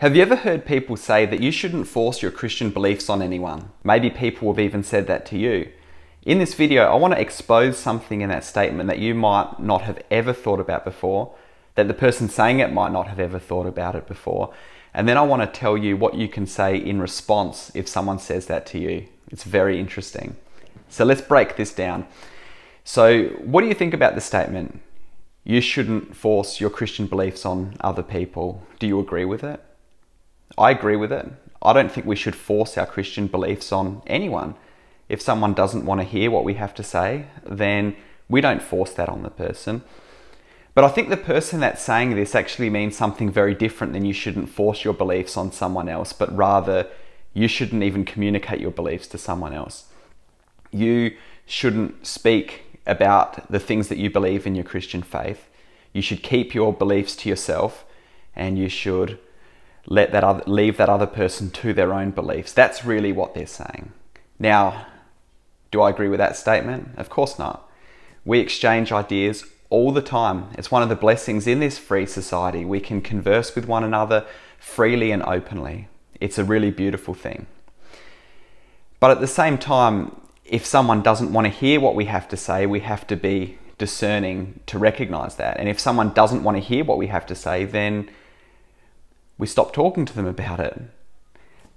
Have you ever heard people say that you shouldn't force your Christian beliefs on anyone? Maybe people have even said that to you. In this video, I want to expose something in that statement that you might not have ever thought about before, that the person saying it might not have ever thought about it before. And then I want to tell you what you can say in response if someone says that to you. It's very interesting. So let's break this down. So what do you think about the statement? You shouldn't force your Christian beliefs on other people. Do you agree with it? I agree with it. I don't think we should force our Christian beliefs on anyone. If someone doesn't want to hear what we have to say, then we don't force that on the person. But I think the person that's saying this actually means something very different than you shouldn't force your beliefs on someone else, but rather you shouldn't even communicate your beliefs to someone else. You shouldn't speak about the things that you believe in your Christian faith. You should keep your beliefs to yourself, and you should leave that other person to their own beliefs. That's really what they're saying. Now, do I agree with that statement? Of course not. We exchange ideas all the time. It's one of the blessings in this free society. We can converse with one another freely and openly. It's a really beautiful thing. But at the same time, if someone doesn't want to hear what we have to say, we have to be discerning to recognize that. And if someone doesn't want to hear what we have to say, then we stop talking to them about it.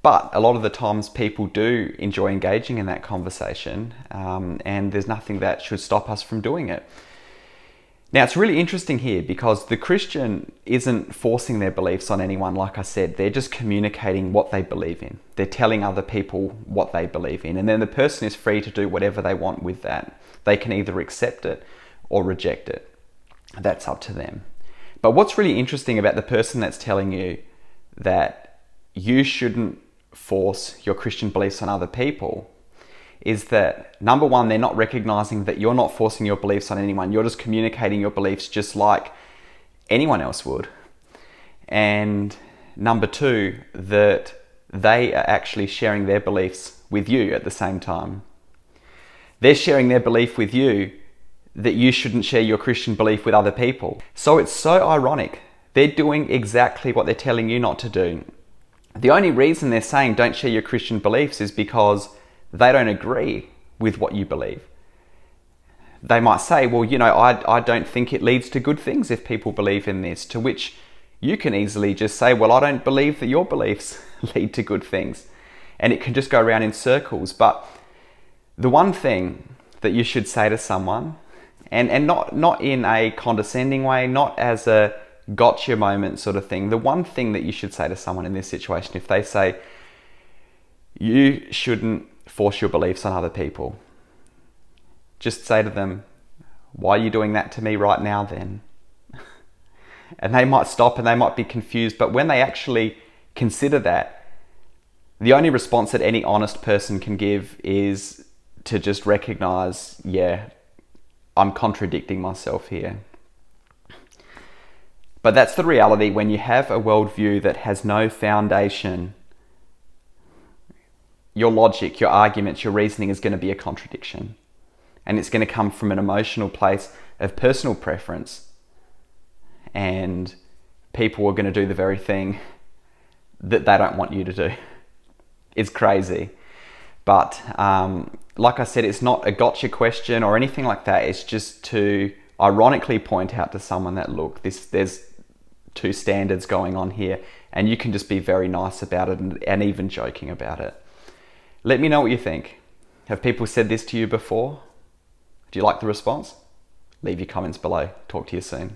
But a lot of the times people do enjoy engaging in that conversation, and there's nothing that should stop us from doing it. Now, it's really interesting here because the Christian isn't forcing their beliefs on anyone. Like I said, they're just communicating what they believe in. They're telling other people what they believe in, and then the person is free to do whatever they want with that. They can either accept it or reject it. That's up to them. But what's really interesting about the person that's telling you that you shouldn't force your Christian beliefs on other people is that, number one, they're not recognizing that you're not forcing your beliefs on anyone. You're just communicating your beliefs just like anyone else would. And number two, that they are actually sharing their beliefs with you at the same time. They're sharing their belief with you that you shouldn't share your Christian belief with other people. So it's so ironic. They're doing exactly what they're telling you not to do. The only reason they're saying don't share your Christian beliefs is because they don't agree with what you believe. They might say, well, I don't think it leads to good things if people believe in this, to which you can easily just say, well, I don't believe that your beliefs lead to good things. And it can just go around in circles. But the one thing that you should say to someone, and not in a condescending way, not as a gotcha moment sort of thing, the one thing that you should say to someone in this situation, if they say, you shouldn't force your beliefs on other people, just say to them, why are you doing that to me right now then? And they might stop and they might be confused, but when they actually consider that, the only response that any honest person can give is to just recognize, yeah, I'm contradicting myself here. But that's the reality when you have a worldview that has no foundation. Your logic, your arguments, your reasoning is going to be a contradiction. And it's going to come from an emotional place of personal preference. And people are going to do the very thing that they don't want you to do. It's crazy. But like I said, it's not a gotcha question or anything like that. It's just to ironically point out to someone that, look, there's two standards going on here, and you can just be very nice about it and even joking about it. Let me know what you think. Have people said this to you before? Do you like the response? Leave your comments below. Talk to you soon.